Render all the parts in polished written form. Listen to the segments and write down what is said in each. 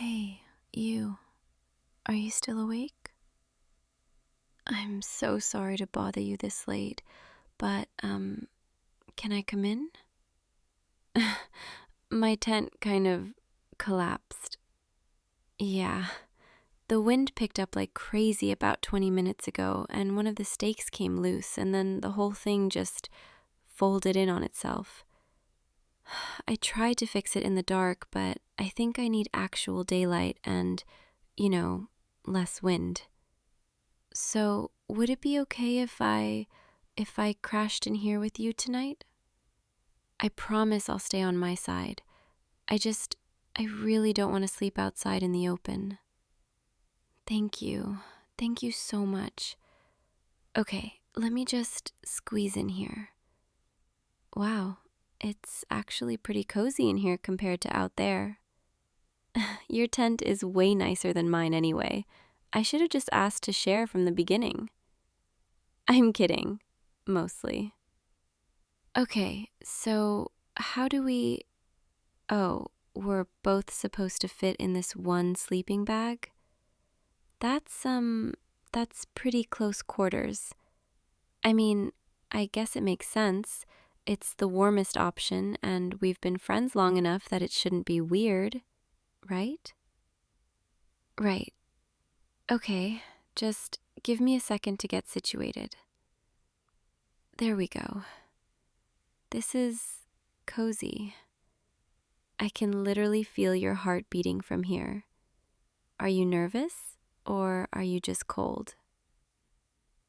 Hey, you. Are you still awake? I'm so sorry to bother you this late, but, can I come in? My tent kind of collapsed. Yeah. The wind picked up like crazy about 20 minutes ago, and one of the stakes came loose, and then the whole thing just folded in on itself. I tried to fix it in the dark, but I think I need actual daylight and, less wind. So, would it be okay if I crashed in here with you tonight? I promise I'll stay on my side. I really don't want to sleep outside in the open. Thank you. Thank you so much. Okay, let me just squeeze in here. Wow, it's actually pretty cozy in here compared to out there. Your tent is way nicer than mine anyway. I should have just asked to share from the beginning. I'm kidding, mostly. Okay, so how do we... Oh, we're both supposed to fit in this one sleeping bag? That's pretty close quarters. I mean, I guess it makes sense. It's the warmest option, and we've been friends long enough that it shouldn't be weird, right? Right. Okay, just give me a second to get situated. There we go. This is cozy. I can literally feel your heart beating from here. Are you nervous, or are you just cold?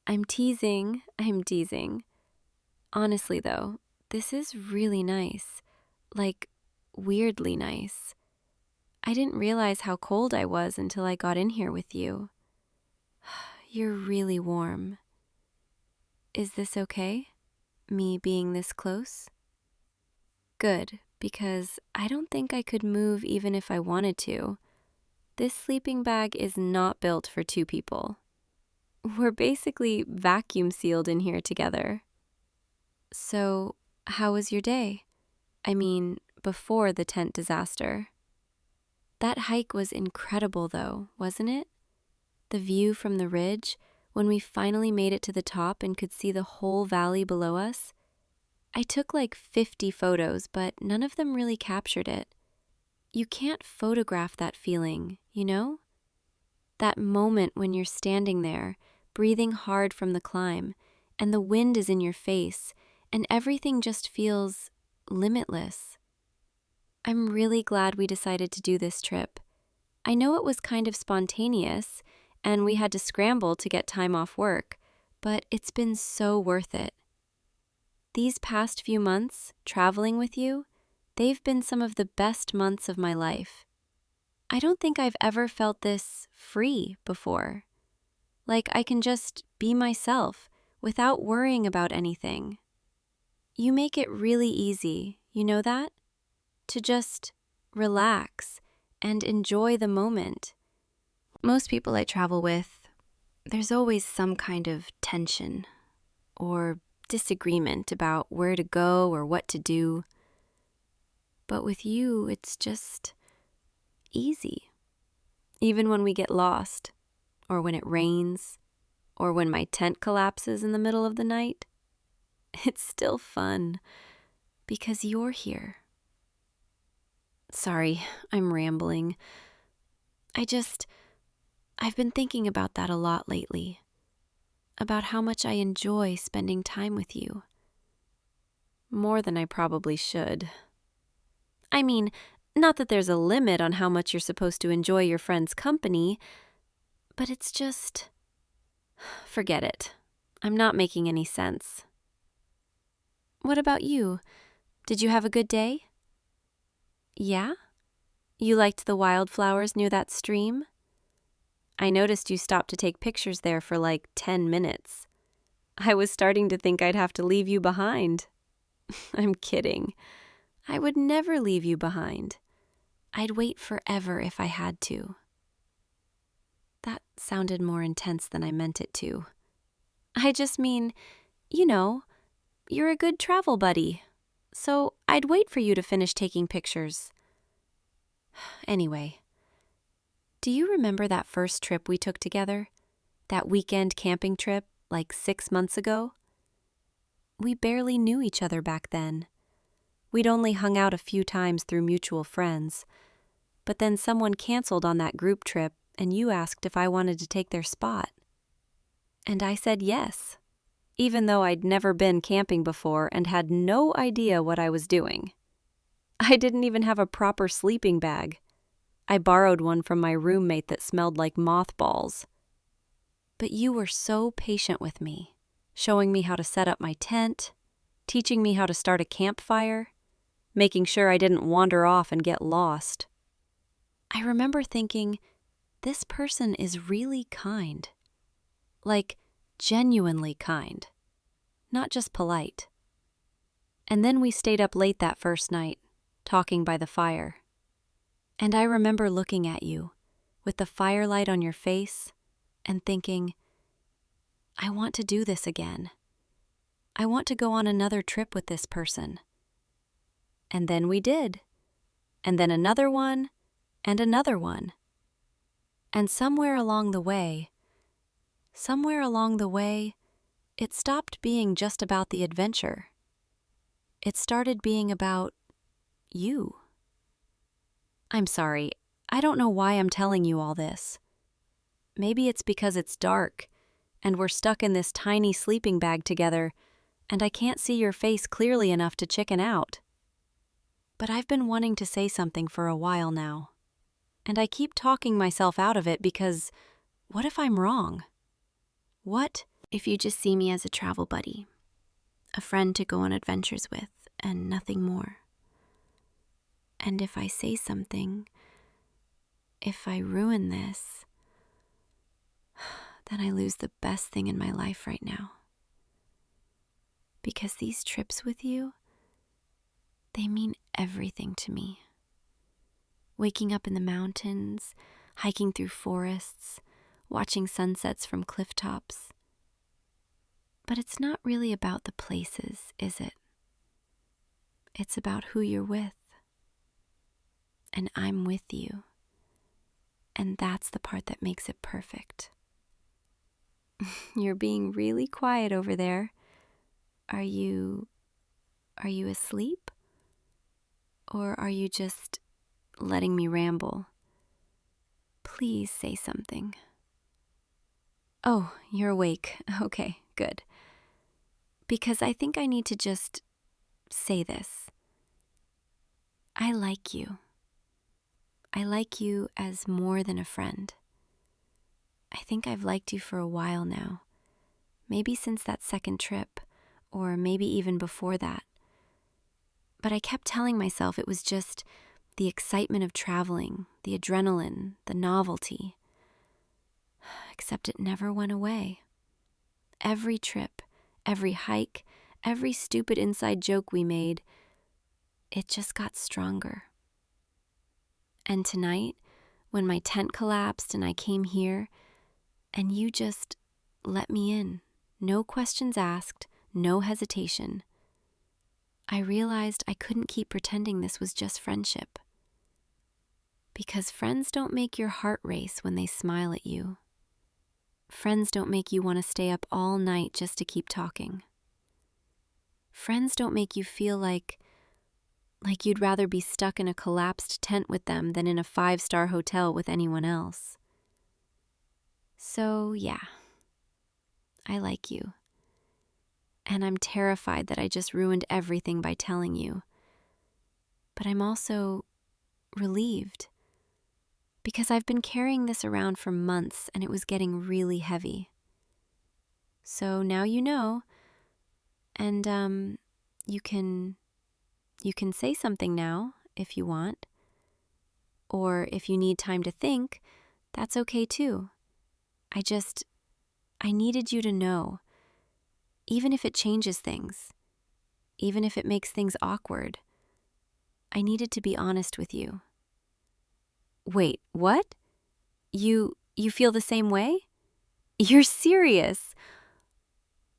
I'm teasing. Honestly, though, this is really nice. Like, weirdly nice. I didn't realize how cold I was until I got in here with you. You're really warm. Is this okay? Me being this close? Good, because I don't think I could move even if I wanted to. This sleeping bag is not built for two people. We're basically vacuum sealed in here together. So, how was your day? I mean, before the tent disaster. That hike was incredible, though, wasn't it? The view from the ridge, when we finally made it to the top and could see the whole valley below us. I took like 50 photos, but none of them really captured it. You can't photograph that feeling, you know? That moment when you're standing there, breathing hard from the climb, and the wind is in your face, and everything just feels limitless. I'm really glad we decided to do this trip. I know it was kind of spontaneous, and we had to scramble to get time off work, but it's been so worth it. These past few months, traveling with you, they've been some of the best months of my life. I don't think I've ever felt this free before. Like I can just be myself without worrying about anything. You make it really easy, you know that? To just relax and enjoy the moment. Most people I travel with, there's always some kind of tension or disagreement about where to go or what to do. But with you, it's just easy. Even when we get lost, or when it rains, or when my tent collapses in the middle of the night, it's still fun because you're here. Sorry, I'm rambling. I've been thinking about that a lot lately. About how much I enjoy spending time with you. More than I probably should. I mean, not that there's a limit on how much you're supposed to enjoy your friend's company, but it's just... Forget it. I'm not making any sense. What about you? Did you have a good day? Yeah? You liked the wildflowers near that stream? I noticed you stopped to take pictures there for like 10 minutes. I was starting to think I'd have to leave you behind. I'm kidding. I would never leave you behind. I'd wait forever if I had to. That sounded more intense than I meant it to. I just mean, you're a good travel buddy. So I'd wait for you to finish taking pictures. Anyway, Do you remember that first trip we took together? That weekend camping trip, like 6 months ago? We barely knew each other back then. We'd only hung out a few times through mutual friends. But then someone canceled on that group trip, and you asked if I wanted to take their spot. And I said yes, even though I'd never been camping before and had no idea what I was doing. I didn't even have a proper sleeping bag. I borrowed one from my roommate that smelled like mothballs. But you were so patient with me, showing me how to set up my tent, teaching me how to start a campfire, making sure I didn't wander off and get lost. I remember thinking, this person is really kind. Like, genuinely kind. Not just polite. And then we stayed up late that first night, talking by the fire. And I remember looking at you, with the firelight on your face, and thinking, I want to do this again. I want to go on another trip with this person. And then we did. And then another one, and another one. And somewhere along the way, it stopped being just about the adventure. It started being about you. I'm sorry, I don't know why I'm telling you all this. Maybe it's because it's dark, and we're stuck in this tiny sleeping bag together, and I can't see your face clearly enough to chicken out. But I've been wanting to say something for a while now, and I keep talking myself out of it because what if I'm wrong? What if you just see me as a travel buddy, a friend to go on adventures with, and nothing more? And if I say something, if I ruin this, then I lose the best thing in my life right now. Because these trips with you, they mean everything to me. Waking up in the mountains, hiking through forests, watching sunsets from cliff tops. But it's not really about the places, is it? It's about who you're with. And I'm with you. And that's the part that makes it perfect. You're being really quiet over there. Are you asleep? Or are you just letting me ramble? Please say something. Oh, you're awake. Okay, good. Because I think I need to just say this. I like you. I like you as more than a friend. I think I've liked you for a while now. Maybe since that second trip, or maybe even before that. But I kept telling myself it was just the excitement of traveling, the adrenaline, the novelty. Except it never went away. Every trip, every hike, every stupid inside joke we made, it just got stronger. And tonight, when my tent collapsed and I came here, and you just let me in, no questions asked, no hesitation, I realized I couldn't keep pretending this was just friendship. Because friends don't make your heart race when they smile at you. Friends don't make you want to stay up all night just to keep talking. Friends don't make you feel like you'd rather be stuck in a collapsed tent with them than in a 5-star hotel with anyone else. So, yeah, I like you. And I'm terrified that I just ruined everything by telling you. But I'm also relieved. Because I've been carrying this around for months and it was getting really heavy. So now you know, and you can say something now if you want. Or if you need time to think, that's okay too. I needed you to know, even if it changes things, even if it makes things awkward, I needed to be honest with you. Wait, what? You feel the same way? You're serious?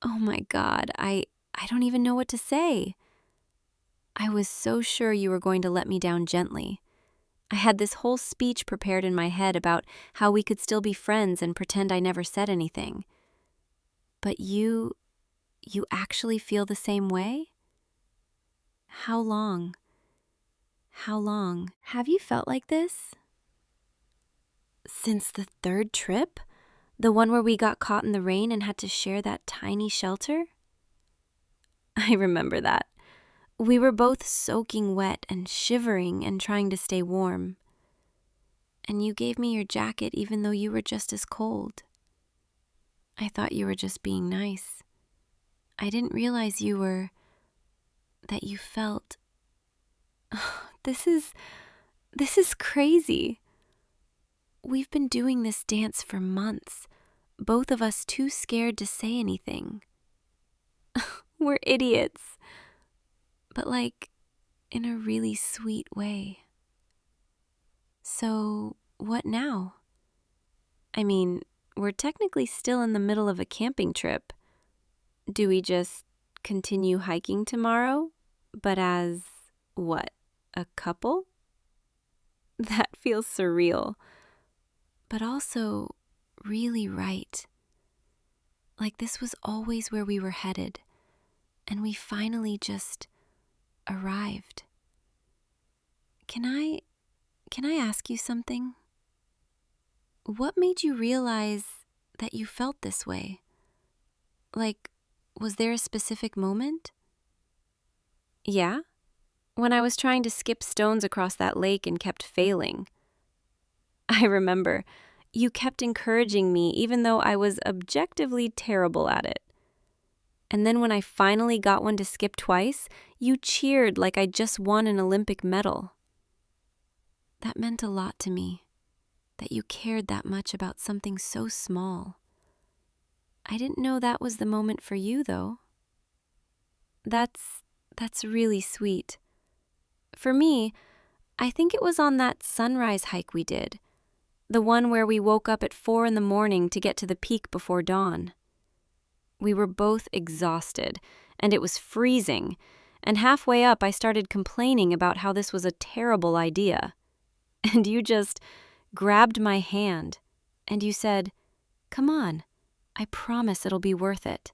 Oh my God, I don't even know what to say. I was so sure you were going to let me down gently, I had this whole speech prepared in my head about how we could still be friends and pretend I never said anything. But you actually feel the same way? How long? How long have you felt like this? Since the third trip? The one where we got caught in the rain and had to share that tiny shelter? I remember that. We were both soaking wet and shivering and trying to stay warm. And you gave me your jacket even though you were just as cold. I thought you were just being nice. I didn't realize that you felt. This is crazy. We've been doing this dance for months, both of us too scared to say anything. We're idiots. But in a really sweet way. So, what now? I mean, we're technically still in the middle of a camping trip. Do we just continue hiking tomorrow, but as, what, a couple? That feels surreal, but also really right. Like this was always where we were headed, and we finally just arrived. Can I ask you something? What made you realize that you felt this way? Was there a specific moment? Yeah? When I was trying to skip stones across that lake and kept failing. I remember. You kept encouraging me even though I was objectively terrible at it. And then when I finally got one to skip twice, you cheered like I just won an Olympic medal. That meant a lot to me, that you cared that much about something so small. I didn't know that was the moment for you, though. That's really sweet. For me, I think it was on that sunrise hike we did, the one where we woke up at 4 a.m. to get to the peak before dawn. We were both exhausted, and it was freezing, and halfway up I started complaining about how this was a terrible idea. And you just grabbed my hand, and you said, "Come on, I promise it'll be worth it."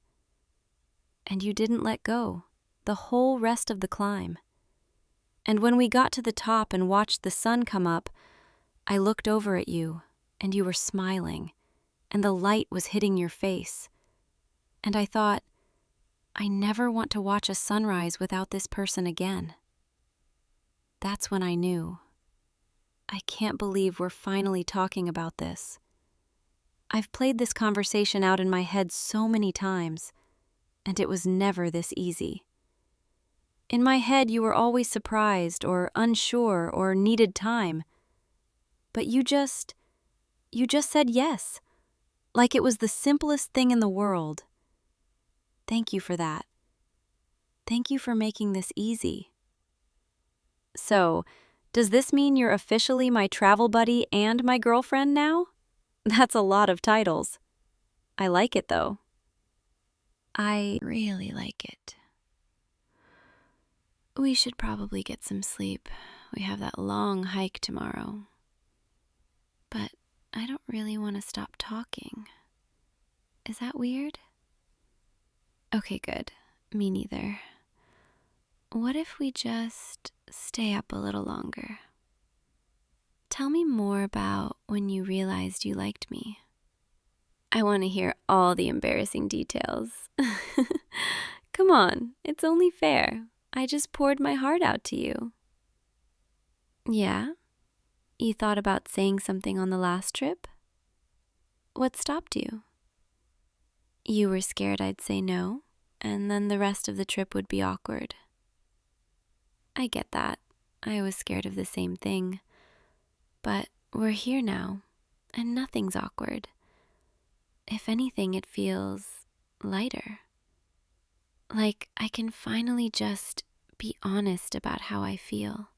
And you didn't let go, the whole rest of the climb. And when we got to the top and watched the sun come up, I looked over at you, and you were smiling, and the light was hitting your face. And I thought, I never want to watch a sunrise without this person again. That's when I knew. I can't believe we're finally talking about this. I've played this conversation out in my head so many times, and it was never this easy. In my head, you were always surprised or unsure or needed time. But you just said yes, like it was the simplest thing in the world. Thank you for that. Thank you for making this easy. So, does this mean you're officially my travel buddy and my girlfriend now? That's a lot of titles. I like it, though. I really like it. We should probably get some sleep. We have that long hike tomorrow. But I don't really want to stop talking. Is that weird? Okay, good. Me neither. What if we just stay up a little longer? Tell me more about when you realized you liked me. I want to hear all the embarrassing details. Come on, it's only fair. I just poured my heart out to you. Yeah? You thought about saying something on the last trip? What stopped you? You were scared I'd say no, and then the rest of the trip would be awkward. I get that. I was scared of the same thing. But we're here now, and nothing's awkward. If anything, it feels lighter. Like I can finally just be honest about how I feel.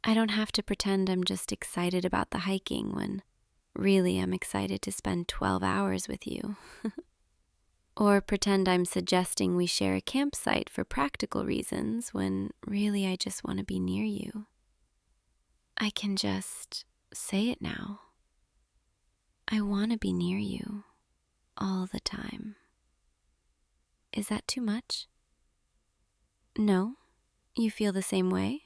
I don't have to pretend I'm just excited about the hiking when really I'm excited to spend 12 hours with you. Or pretend I'm suggesting we share a campsite for practical reasons when really I just want to be near you. I can just say it now. I want to be near you all the time. Is that too much? No? You feel the same way?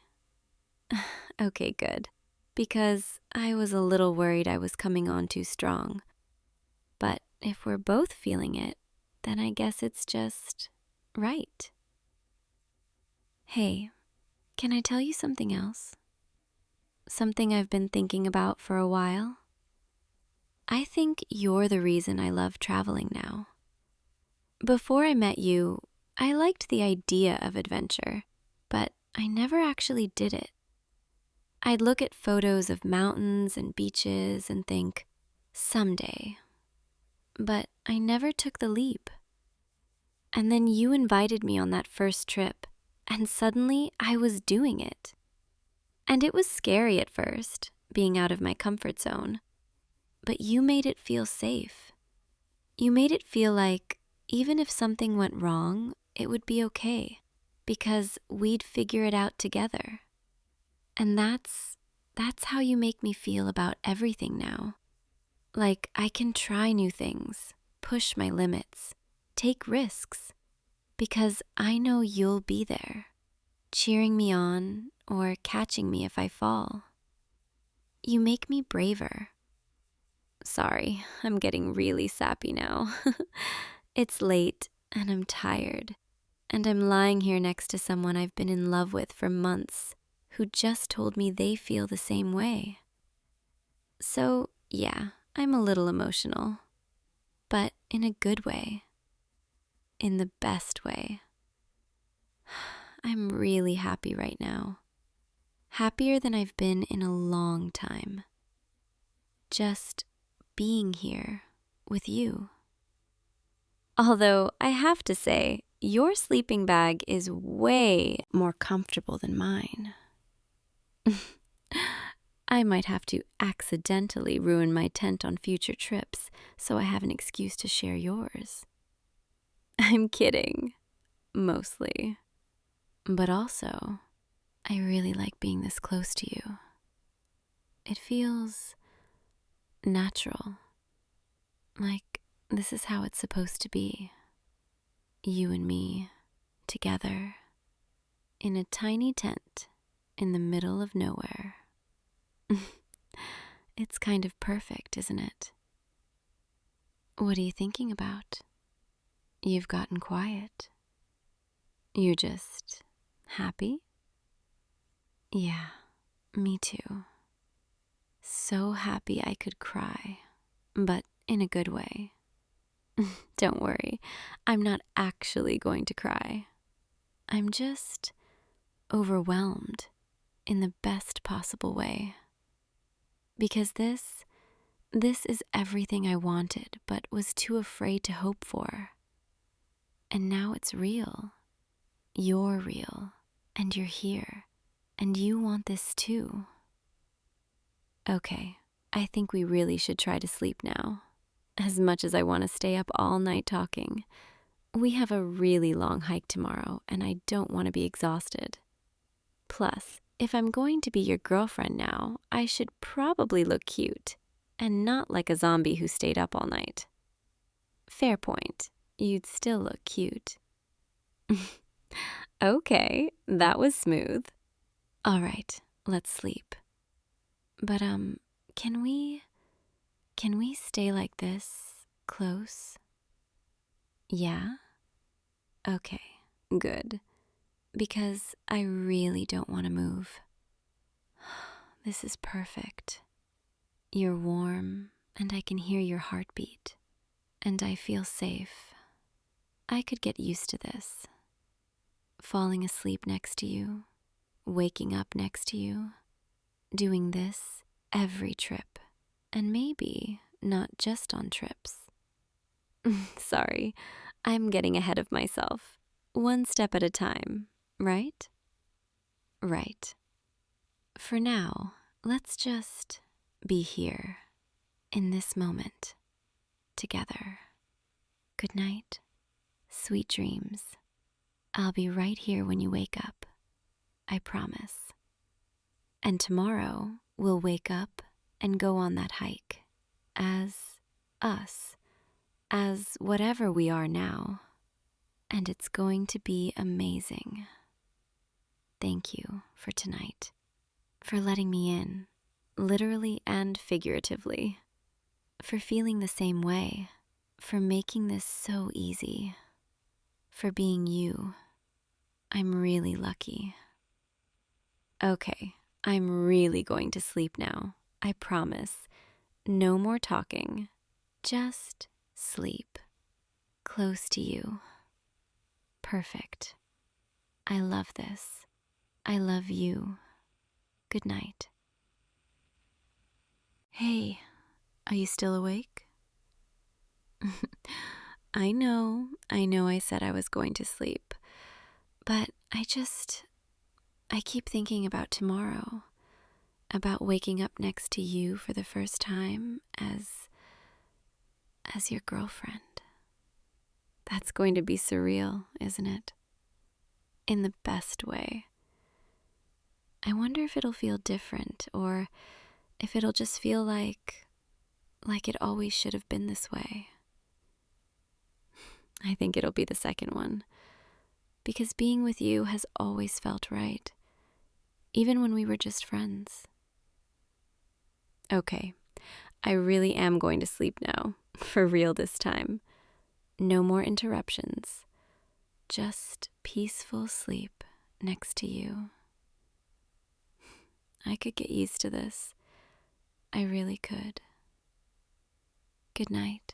Okay, good. Because I was a little worried I was coming on too strong. But if we're both feeling it, then I guess it's just right. Hey, can I tell you something else? Something I've been thinking about for a while? I think you're the reason I love traveling now. Before I met you, I liked the idea of adventure, but I never actually did it. I'd look at photos of mountains and beaches and think, someday. But I never took the leap. And then you invited me on that first trip, and suddenly I was doing it. And it was scary at first, being out of my comfort zone. But you made it feel safe. You made it feel like even if something went wrong, it would be okay, because we'd figure it out together. And that's how you make me feel about everything now. Like I can try new things, push my limits, take risks, because I know you'll be there, cheering me on or catching me if I fall. You make me braver. Sorry, I'm getting really sappy now. It's late and I'm tired, and I'm lying here next to someone I've been in love with for months who just told me they feel the same way. So, yeah, I'm a little emotional, but in a good way, in the best way. I'm really happy right now. Happier than I've been in a long time. Just being here with you. Although I have to say, your sleeping bag is way more comfortable than mine. I might have to accidentally ruin my tent on future trips so I have an excuse to share yours. I'm kidding, mostly. But also, I really like being this close to you. It feels natural. Like this is how it's supposed to be. You and me, together, in a tiny tent in the middle of nowhere. It's kind of perfect, isn't it? What are you thinking about? You've gotten quiet. You're just happy? Yeah, me too. So happy I could cry, but in a good way. Don't worry, I'm not actually going to cry. I'm just overwhelmed in the best possible way. Because this is everything I wanted but was too afraid to hope for. And now it's real. You're real, and you're here, and you want this too. Okay, I think we really should try to sleep now. As much as I want to stay up all night talking, we have a really long hike tomorrow, and I don't want to be exhausted. Plus, if I'm going to be your girlfriend now, I should probably look cute, and not like a zombie who stayed up all night. Fair point, you'd still look cute. Okay, that was smooth. All right, let's sleep. But can we stay like this, close? Yeah? Okay, good. Because I really don't want to move. This is perfect. You're warm, and I can hear your heartbeat, and I feel safe. I could get used to this. Falling asleep next to you, waking up next to you, doing this every trip, and maybe not just on trips. Sorry, I'm getting ahead of myself. One step at a time, right? Right. For now, let's just be here, in this moment, together. Good night, sweet dreams. I'll be right here when you wake up. I promise. And tomorrow we'll wake up and go on that hike as us, as whatever we are now. And it's going to be amazing. Thank you for tonight, for letting me in, literally and figuratively, for feeling the same way, for making this so easy, for being you. I'm really lucky. Okay, I'm really going to sleep now. I promise. No more talking. Just sleep. Close to you. Perfect. I love this. I love you. Good night. Hey, are you still awake? I know I said I was going to sleep, but I keep thinking about tomorrow, about waking up next to you for the first time as your girlfriend. That's going to be surreal, isn't it? In the best way. I wonder if it'll feel different, or if it'll just feel like it always should have been this way. I think it'll be the second one, because being with you has always felt right, even when we were just friends. Okay, I really am going to sleep now, for real this time. No more interruptions, just peaceful sleep next to you. I could get used to this. I really could. Good night,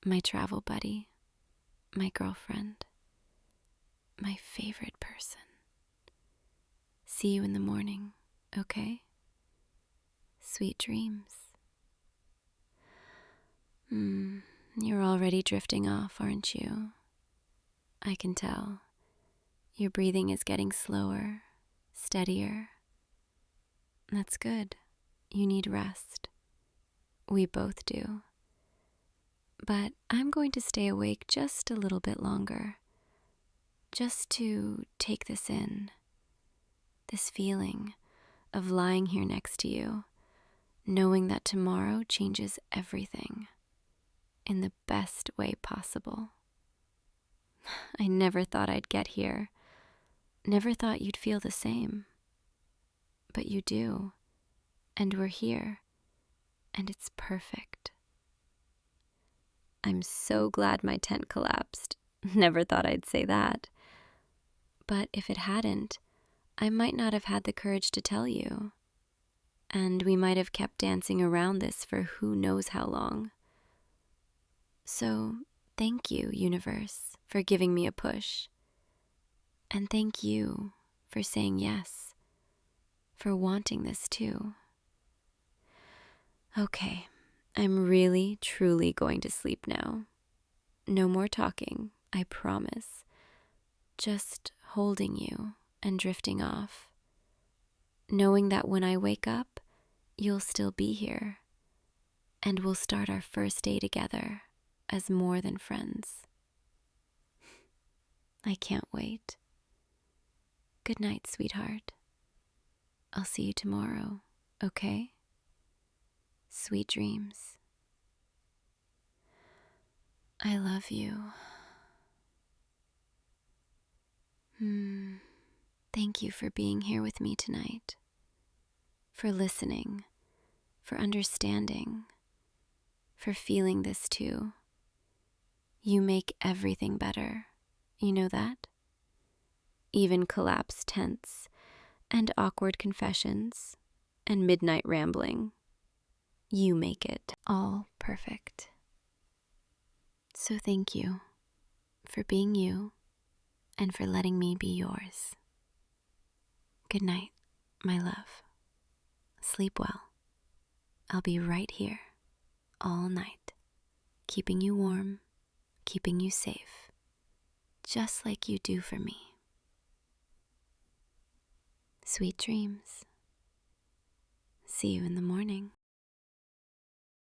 my travel buddy, my girlfriend, my favorite person. See you in the morning, okay? Sweet dreams. You're already drifting off, aren't you? I can tell. Your breathing is getting slower, steadier. That's good. You need rest. We both do. But I'm going to stay awake just a little bit longer, just to take this in, this feeling of lying here next to you, knowing that tomorrow changes everything in the best way possible. I never thought I'd get here, never thought you'd feel the same. But you do, and we're here, and it's perfect. I'm so glad my tent collapsed. Never thought I'd say that. But if it hadn't, I might not have had the courage to tell you. And we might have kept dancing around this for who knows how long. So, thank you, universe, for giving me a push. And thank you for saying yes, for wanting this too. Okay, I'm really, truly going to sleep now. No more talking, I promise. Just holding you and drifting off, knowing that when I wake up, you'll still be here, and we'll start our first day together as more than friends. I can't wait. Good night, sweetheart. I'll see you tomorrow, okay? Sweet dreams. I love you. Thank you for being here with me tonight, for listening, for understanding, for feeling this too. You make everything better, you know that? Even collapsed tents, and awkward confessions, and midnight rambling. You make it all perfect. So thank you for being you and for letting me be yours. Good night, my love. Sleep well. I'll be right here all night, keeping you warm, keeping you safe, just like you do for me. Sweet dreams. See you in the morning.